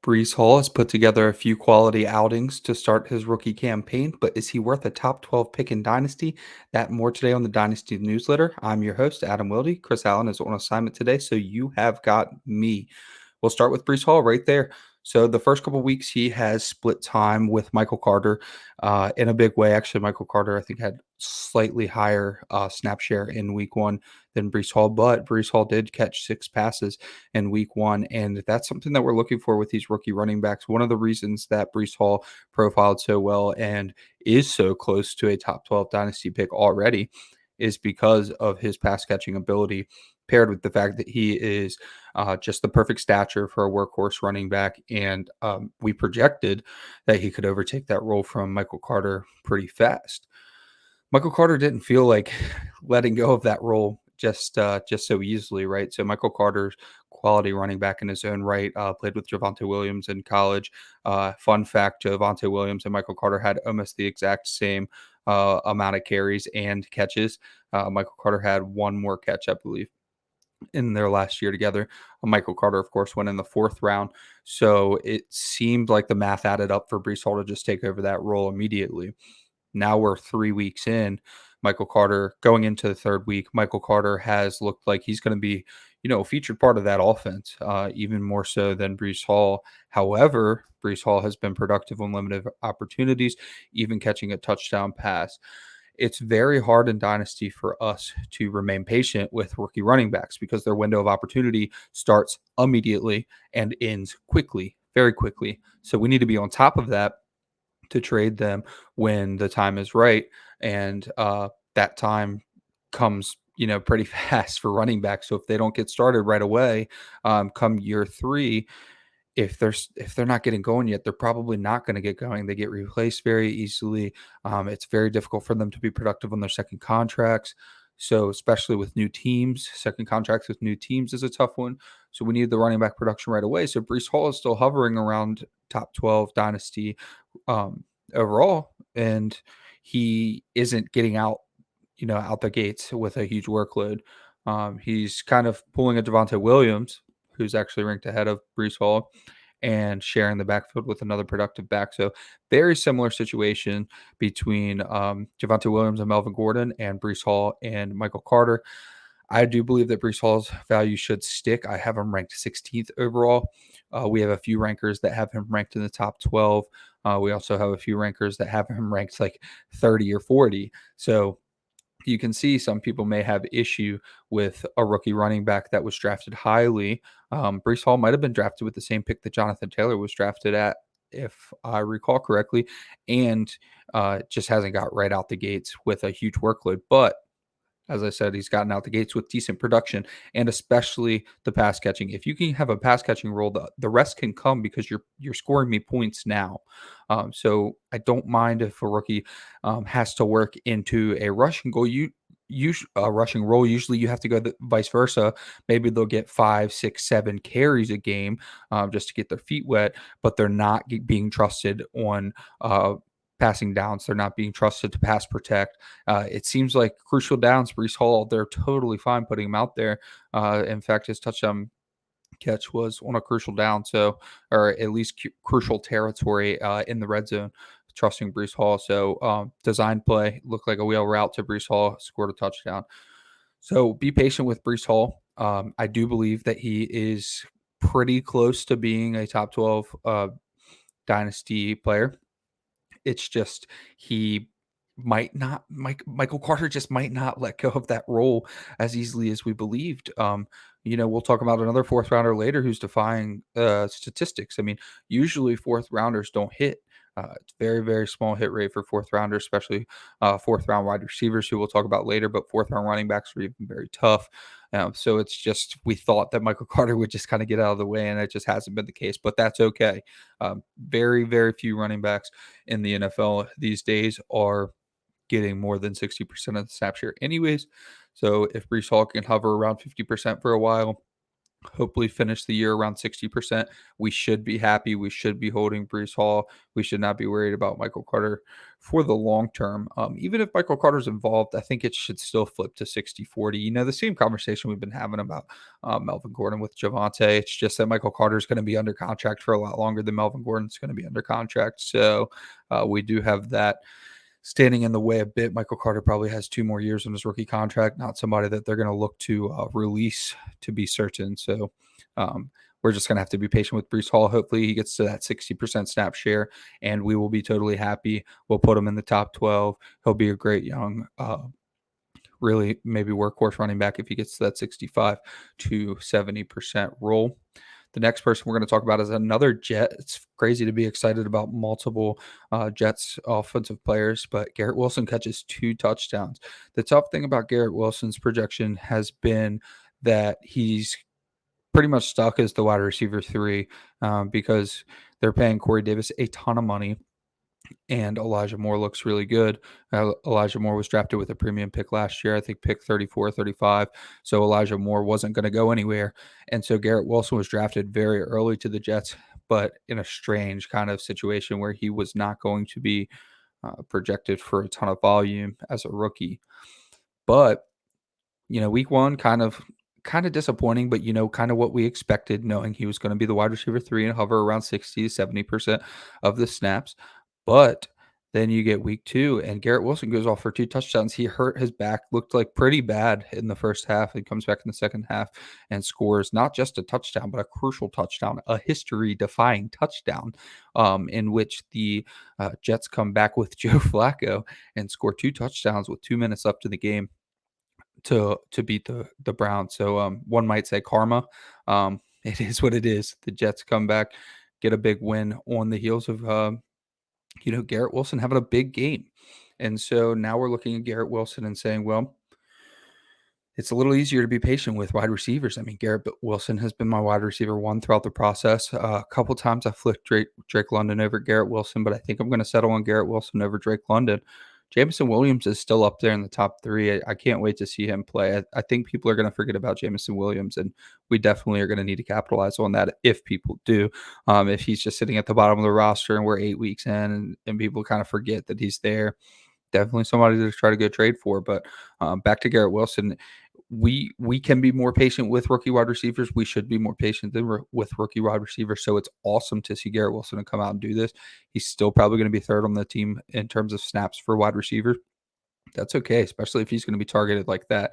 Breece Hall has put together a few quality outings to start his rookie campaign, but is he worth a top 12 pick in Dynasty? That and more today on the Dynasty Newsletter. I'm your host, Adam Wilde. Chris Allen is on assignment today, so you have got me. We'll start with Breece Hall right there. So the first couple weeks, he has split time with Michael Carter in a big way. Actually, Michael Carter, I think, had slightly higher snap share in week one than Breece Hall, but Breece Hall did catch 6 passes in week one. And that's something that we're looking for with these rookie running backs. One of the reasons that Breece Hall profiled so well and is so close to a top 12 dynasty pick already is because of his pass catching ability, paired with the fact that he is just the perfect stature for a workhorse running back. And we projected that he could overtake that role from Michael Carter pretty fast. Michael Carter didn't feel like letting go of that role just so easily, right? So Michael Carter's quality running back in his own right, played with Javonte Williams in college. Fun fact: Javonte Williams and Michael Carter had almost the exact same amount of carries and catches. Michael Carter had one more catch, I believe, in their last year together. Michael Carter, of course, went in the fourth round. So it seemed like the math added up for Breece Hall to just take over that role immediately. Now we're 3 weeks in. Michael Carter going into the third week. Michael Carter has looked like he's going to be, a featured part of that offense, even more so than Breece Hall. However, Breece Hall has been productive on limited opportunities, even catching a touchdown pass. It's very hard in Dynasty for us to remain patient with rookie running backs because their window of opportunity starts immediately and ends quickly, very quickly. So we need to be on top of that to trade them when the time is right. And that time comes, pretty fast for running backs. So if they don't get started right away, come year three, if they're not getting going yet, they're probably not going to get going. They get replaced very easily. It's very difficult for them to be productive on their second contracts. So especially with new teams, second contracts with new teams is a tough one. So we need the running back production right away. So Breece Hall is still hovering around top 12 dynasty overall, and he isn't getting out the gates with a huge workload. He's kind of pulling a Javonte Williams, who's actually ranked ahead of Breece Hall, and sharing the backfield with another productive back. So very similar situation between Javonte Williams and Melvin Gordon and Breece Hall and Michael Carter. I do believe that Breece Hall's value should stick. I have him ranked 16th overall. We have a few rankers that have him ranked in the top 12. We also have a few rankers that have him ranked like 30 or 40. So you can see some people may have issue with a rookie running back that was drafted highly. Breece Hall might have been drafted with the same pick that Jonathan Taylor was drafted at, if I recall correctly, and just hasn't got right out the gates with a huge workload. But as I said, he's gotten out the gates with decent production and especially the pass catching. If you can have a pass catching role, the rest can come because you're scoring me points now. So I don't mind if a rookie has to work into a rushing goal. A rushing role. Usually you have to go the vice versa. Maybe they'll get 5, 6, 7 carries a game just to get their feet wet, but they're not being trusted on passing downs. They're not being trusted to pass protect. It seems like crucial downs, Breece Hall, they're totally fine putting him out there. In fact, his touchdown catch was on a crucial down, or at least crucial territory in the red zone, trusting Breece Hall. So design play looked like a wheel route to Breece Hall, scored a touchdown. So be patient with Breece Hall. I do believe that he is pretty close to being a top 12 dynasty player. It's just he might not Michael Carter just might not let go of that role as easily as we believed. We'll talk about another fourth rounder later who's defying statistics. I mean, usually fourth rounders don't hit. It's very, very small hit rate for fourth rounders, especially fourth round wide receivers, who we'll talk about later. But fourth round running backs are even very tough. So it's just we thought that Michael Carter would just kind of get out of the way, and it just hasn't been the case. But that's okay. Very, very few running backs in the NFL these days are getting more than 60% of the snap share anyways. So if Breece Hall can hover around 50% for a while, hopefully finish the year around 60%. We should be happy. We should be holding Breece Hall. We should not be worried about Michael Carter for the long term. Even if Michael Carter's involved, I think it should still flip to 60-40. The same conversation we've been having about Melvin Gordon with Javonte. It's just that Michael Carter's going to be under contract for a lot longer than Melvin Gordon's going to be under contract. So we do have that standing in the way a bit. Michael Carter probably has 2 more years on his rookie contract, not somebody that they're going to look to release to be certain. So we're just going to have to be patient with Breece Hall. Hopefully he gets to that 60% snap share, and we will be totally happy. We'll put him in the top 12. He'll be a great young, really maybe workhorse running back if he gets to that 65 to 70% role. The next person we're going to talk about is another Jet. It's crazy to be excited about multiple Jets offensive players, but Garrett Wilson catches 2 touchdowns. The tough thing about Garrett Wilson's projection has been that he's pretty much stuck as the wide receiver 3 because they're paying Corey Davis a ton of money. And Elijah Moore looks really good. Elijah Moore was drafted with a premium pick last year, I think pick 34, 35. So Elijah Moore wasn't going to go anywhere. And so Garrett Wilson was drafted very early to the Jets, but in a strange kind of situation where he was not going to be projected for a ton of volume as a rookie. But, week 1 kind of disappointing, but kind of what we expected, knowing he was going to be the wide receiver 3 and hover around 60 to 70% of the snaps. But then you get week 2 and Garrett Wilson goes off for 2 touchdowns. He hurt his back, looked like pretty bad in the first half. He comes back in the second half and scores not just a touchdown, but a crucial touchdown, a history-defying touchdown, in which the Jets come back with Joe Flacco and score 2 touchdowns with 2 minutes left in the game to beat the Browns. So one might say karma. It is what it is. The Jets come back, get a big win on the heels of Garrett Wilson having a big game. And so now we're looking at Garrett Wilson and saying, well, it's a little easier to be patient with wide receivers. I mean, Garrett Wilson has been my wide receiver 1 throughout the process. A couple times I flipped Drake London over Garrett Wilson, but I think I'm going to settle on Garrett Wilson over Drake London. Jameson Williams is still up there in the top 3. I can't wait to see him play. I think people are going to forget about Jameson Williams, and we definitely are going to need to capitalize on that if people do. If he's just sitting at the bottom of the roster and we're 8 weeks in and people kind of forget that he's there, definitely somebody to try to go trade for. But back to Garrett Wilson, we can be more patient with rookie wide receivers. We should be more patient with rookie wide receivers. So it's awesome to see Garrett Wilson come out and do this. He's still probably going to be 3rd on the team in terms of snaps for wide receiver. That's okay, especially if he's going to be targeted like that.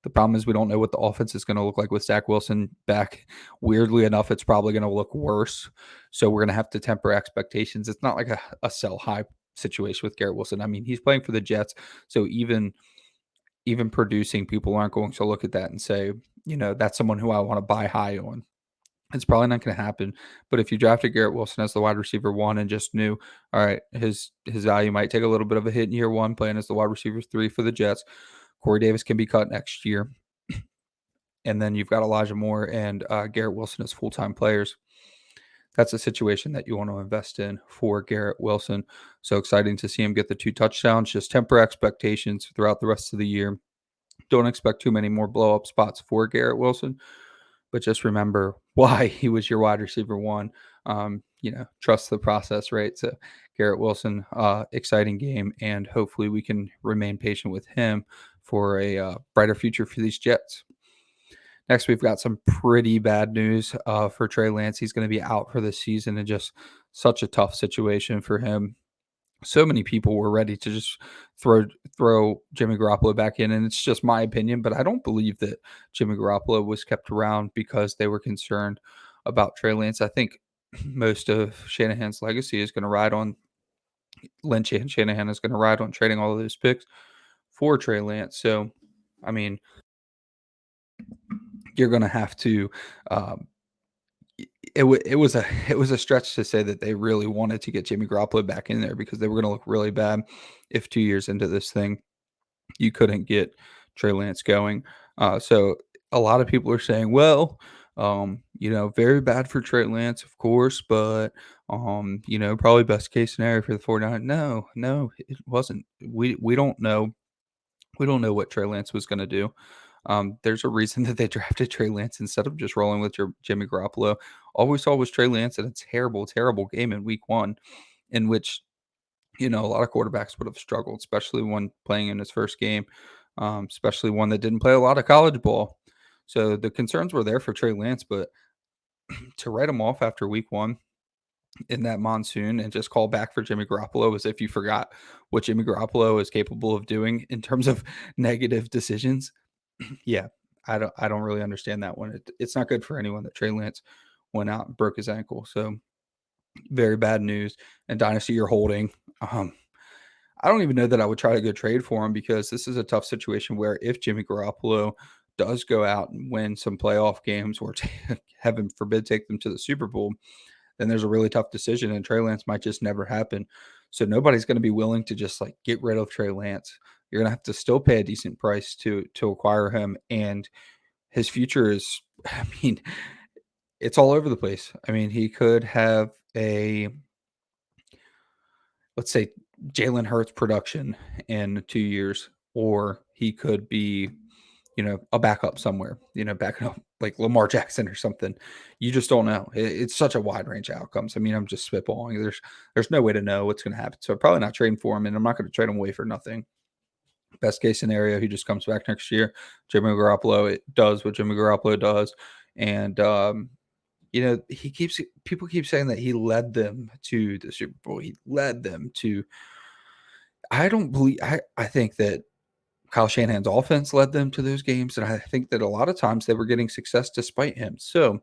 The problem is we don't know what the offense is going to look like with Zach Wilson back. Weirdly enough, it's probably going to look worse. So we're going to have to temper expectations. It's not like a sell high situation with Garrett Wilson. I mean, he's playing for the Jets. So even producing, people aren't going to look at that and say, that's someone who I want to buy high on. It's probably not going to happen. But if you drafted Garrett Wilson as the wide receiver 1 and just knew, all right, his value might take a little bit of a hit in year 1 playing as the wide receiver 3 for the Jets. Corey Davis can be cut next year. And then you've got Elijah Moore and Garrett Wilson as full-time players. That's a situation that you want to invest in for Garrett Wilson. So exciting to see him get the 2 touchdowns. Just temper expectations throughout the rest of the year. Don't expect too many more blow-up spots for Garrett Wilson, but just remember why he was your wide receiver 1. Trust the process, right? So Garrett Wilson, exciting game, and hopefully we can remain patient with him for a brighter future for these Jets. Next, we've got some pretty bad news for Trey Lance. He's going to be out for the season, and just such a tough situation for him. So many people were ready to just throw Jimmy Garoppolo back in, and it's just my opinion, but I don't believe that Jimmy Garoppolo was kept around because they were concerned about Trey Lance. I think most of Shanahan's legacy is going to ride on Lynch, and Shanahan is going to ride on trading all of those picks for Trey Lance. So, I mean, you're going to have to. It was a stretch to say that they really wanted to get Jimmy Garoppolo back in there because they were going to look really bad if 2 years into this thing you couldn't get Trey Lance going. So a lot of people are saying, well, very bad for Trey Lance, of course, but probably best case scenario for the 49ers. No, it wasn't. We don't know. We don't know what Trey Lance was going to do. There's a reason that they drafted Trey Lance instead of just rolling with Jimmy Garoppolo. All we saw was Trey Lance in a terrible, terrible game in week 1 in which, a lot of quarterbacks would have struggled, especially one playing in his first game, especially one that didn't play a lot of college ball. So the concerns were there for Trey Lance, but to write him off after week 1 in that monsoon and just call back for Jimmy Garoppolo as if you forgot what Jimmy Garoppolo is capable of doing in terms of negative decisions. Yeah, I don't really understand that one. It's not good for anyone that Trey Lance went out and broke his ankle. So very bad news. And Dynasty, you're holding. I don't even know that I would try to go trade for him because this is a tough situation where if Jimmy Garoppolo does go out and win some playoff games or heaven forbid take them to the Super Bowl, then there's a really tough decision and Trey Lance might just never happen. So nobody's going to be willing to just like get rid of Trey Lance. You're going to have to still pay a decent price to acquire him, and his future is I mean, it's all over the place. I mean, he could have a, let's say, Jalen Hurts production in 2 years, or he could be, a backup somewhere, backing up like Lamar Jackson or something. You just don't know. It's such a wide range of outcomes. I mean, I'm just spitballing. There's no way to know what's going to happen. So I'm probably not trading for him, and I'm not going to trade him away for nothing. Best case scenario, he just comes back next year. Jimmy Garoppolo, it does what Jimmy Garoppolo does, and people keep saying that he led them to the Super Bowl. He led them to. I don't believe. I think that Kyle Shanahan's offense led them to those games, and I think that a lot of times they were getting success despite him. So,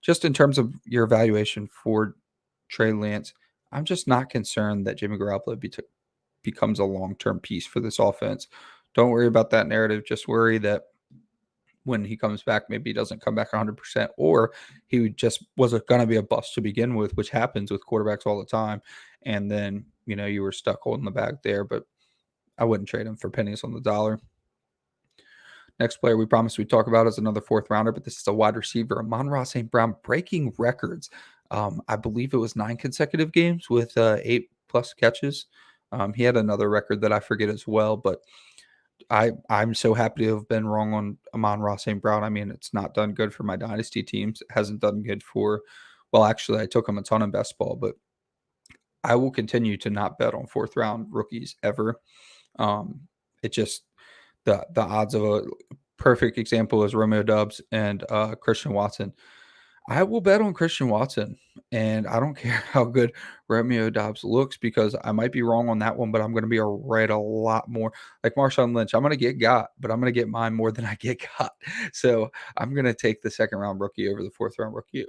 just in terms of your evaluation for Trey Lance, I'm just not concerned that Jimmy Garoppolo becomes a long-term piece for this offense. Don't worry about that narrative. Just worry that when he comes back, maybe he doesn't come back 100%, or he just wasn't going to be a bust to begin with, which happens with quarterbacks all the time. And then, you were stuck holding the bag there, but I wouldn't trade him for pennies on the dollar. Next player we promised we'd talk about is another fourth rounder, but this is a wide receiver, Amon-Ra St. Brown, breaking records. I believe it was 9 consecutive games with 8+ catches. He had another record that I forget as well, but I'm so happy to have been wrong on Amon-Ra St. Brown. I mean, it's not done good for my dynasty teams. It hasn't done good for, well, actually, I took him a ton in best ball, but I will continue to not bet on fourth round rookies ever. It just the odds of a perfect example is Romeo Doubs and Christian Watson. I will bet on Christian Watson, and I don't care how good Romeo Doubs looks because I might be wrong on that one, but I'm going to be right a lot more. Like Marshawn Lynch, I'm going to get got, but I'm going to get mine more than I get got. So I'm going to take the second round rookie over the fourth round rookie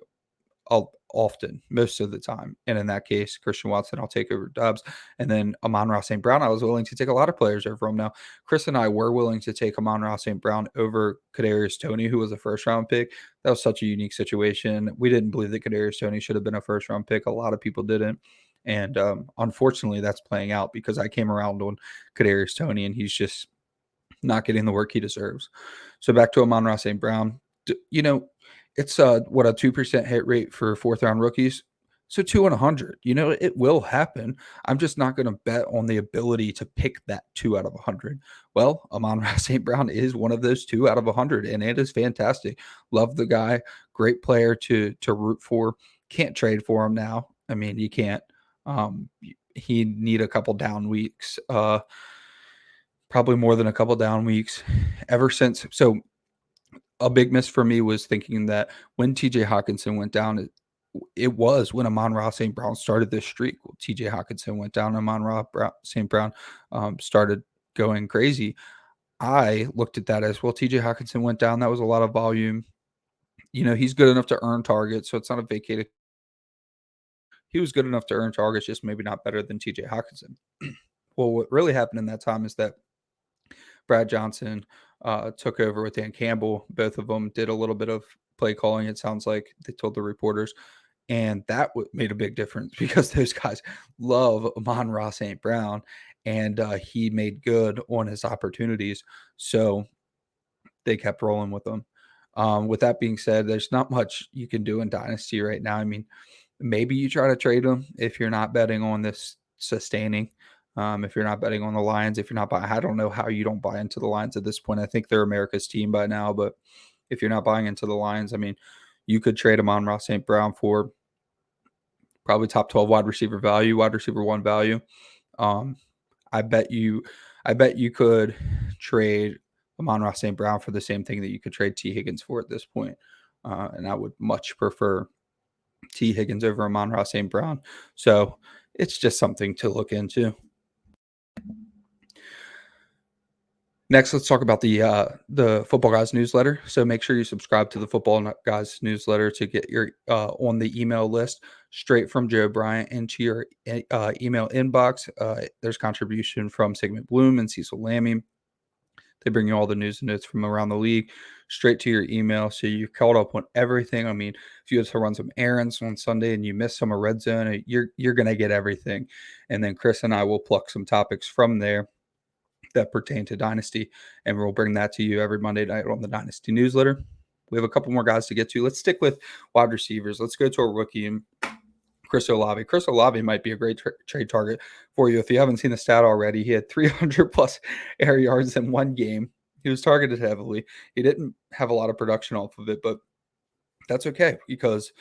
often, most of the time. And in that case, Christian Watson, I'll take over Doubs. And then Amon-Ra St. Brown, I was willing to take a lot of players over him. Now, Chris and I were willing to take Amon-Ra St. Brown over Kadarius Toney, who was a first-round pick. That was such a unique situation. We didn't believe that Kadarius Toney should have been a first-round pick. A lot of people didn't. And unfortunately, that's playing out because I came around on Kadarius Toney, and he's just not getting the work he deserves. So back to Amon-Ra St. Brown. It's a 2% hit rate for fourth round rookies. So 2 in 100. It will happen. I'm just not going to bet on the ability to pick that 2 out of 100. Well, Amon-Ra St. Brown is one of those 2 out of 100, and it is fantastic. Love the guy. Great player to root for. Can't trade for him now. I mean, you can't. He need a couple down weeks. Probably more than a couple down weeks ever since. So a big miss for me was thinking that when TJ Hawkinson went down, it was when Amon-Ra St. Brown started this streak. Well, TJ Hawkinson went down, Amon-Ra St. Brown started going crazy. I looked at that as, well, TJ Hawkinson went down. That was a lot of volume. He's good enough to earn targets, so it's not a vacated. He was good enough to earn targets, just maybe not better than TJ Hawkinson. Well, what really happened in that time is that Brad Johnson took over with Dan Campbell. Both of them did a little bit of play calling, it sounds like they told the reporters. And that made a big difference because those guys love Amon-Ra St. Brown, and he made good on his opportunities. So they kept rolling with him. With that being said, there's not much you can do in Dynasty right now. I mean, maybe you try to trade him if you're not betting on this sustaining. If you're not betting on the Lions, if you're not buying, I don't know how you don't buy into the Lions at this point. I think they're America's team by now, but if you're not buying into the Lions, I mean, you could trade Amon-Ra St. Brown for probably top 12 wide receiver value, wide receiver one value. I bet you could trade Amon-Ra St. Brown for the same thing that you could trade T. Higgins for at this point. And I would much prefer T. Higgins over Amon-Ra St. Brown. So it's just something to look into. Next, let's talk about the Footballguys newsletter. So make sure you subscribe to the Footballguys newsletter to get your on the email list straight from Joe Bryant into your email inbox. There's contribution from Sigmund Bloom and Cecil Lammy. They bring you all the news and notes from around the league straight to your email, so you're caught up on everything. I mean, if you have to run some errands on Sunday and you miss some of Red Zone, you're going to get everything. And then Chris and I will pluck some topics from there that pertain to Dynasty, and we'll bring that to you every Monday night on the Dynasty Newsletter. We have a couple more guys to get to. Let's stick with wide receivers. Let's go to a rookie, Chris Olave. Chris Olave might be a great trade target for you. If you haven't seen the stat already, he had 300-plus air yards in one game. He was targeted heavily. He didn't have a lot of production off of it, but that's okay because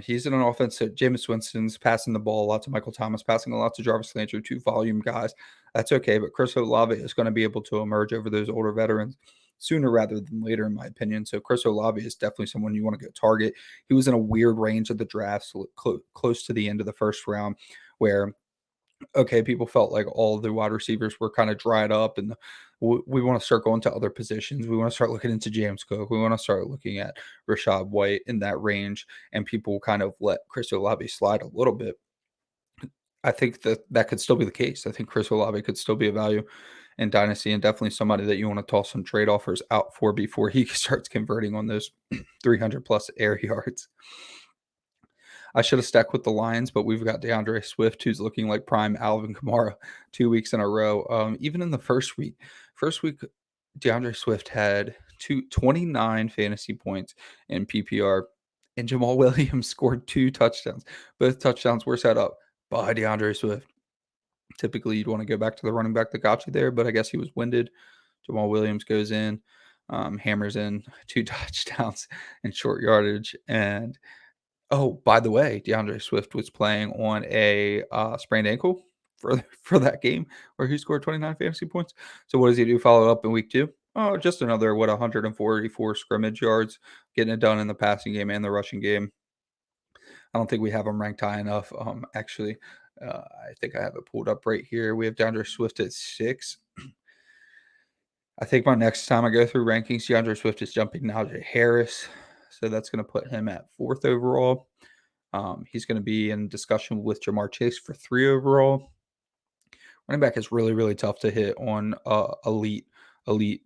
he's in an offense that Jameis Winston's passing the ball a lot to Michael Thomas, passing a lot to Jarvis Landry, two volume guys. That's okay, but Chris Olave is going to be able to emerge over those older veterans sooner rather than later, in my opinion. So Chris Olave is definitely someone you want to go target. He was in a weird range of the draft, so close to the end of the first round, where people felt like all the wide receivers were kind of dried up, and we want to start going to other positions. We want to start looking into James Cook. We want to start looking at Rachaad White in that range, and people kind of let Chris Olave slide a little bit. I think that could still be the case. I think Chris Olave could still be a value in Dynasty, and definitely somebody that you want to toss some trade offers out for before he starts converting on those 300-plus air yards. I should have stuck with the Lions, but we've got DeAndre Swift, who's looking like prime Alvin Kamara 2 weeks in a row. Even in the first week, DeAndre Swift had 29 fantasy points in PPR, and Jamal Williams scored 2 touchdowns. Both touchdowns were set up by DeAndre Swift. Typically, you'd want to go back to the running back that got you there, but I guess he was winded. Jamal Williams goes in, hammers in 2 touchdowns in short yardage, and oh, by the way, DeAndre Swift was playing on a sprained ankle for that game where he scored 29 fantasy points. So what does he do? Follow up in week 2? Oh, just another 144 scrimmage yards, getting it done in the passing game and the rushing game. I don't think we have him ranked high enough. Actually, I think I have it pulled up right here. We have DeAndre Swift at 6. I think my next time I go through rankings, DeAndre Swift is jumping Najee Harris. So that's going to put him at 4th overall. He's going to be in discussion with Jamar Chase for 3 overall. Running back is really, really tough to hit on elite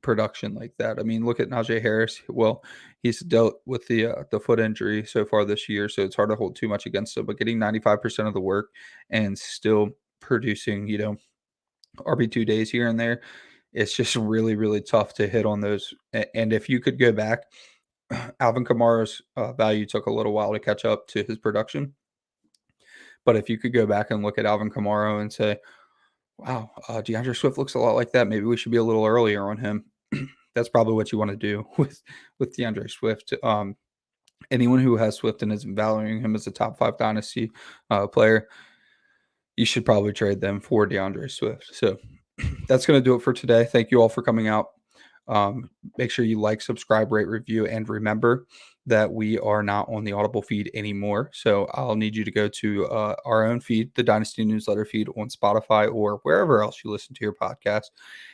production like that. I mean, look at Najee Harris. Well, he's dealt with the foot injury so far this year, so it's hard to hold too much against him. But getting 95% of the work and still producing, RB2 days here and there, it's just really, really tough to hit on those. And if you could go back, Alvin Kamara's value took a little while to catch up to his production. But if you could go back and look at Alvin Kamara and say, wow, DeAndre Swift looks a lot like that. Maybe we should be a little earlier on him. That's probably what you want to do with DeAndre Swift. Anyone who has Swift and is valuing him as a top 5 dynasty player, you should probably trade them for DeAndre Swift. So that's going to do it for today. Thank you all for coming out. Make sure you like, subscribe, rate, review, and remember that we are not on the Audible feed anymore. So I'll need you to go to our own feed, the Dynasty Newsletter feed on Spotify or wherever else you listen to your podcast,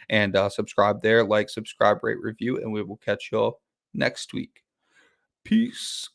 and subscribe there, like, subscribe, rate, review, and we will catch y'all next week. Peace.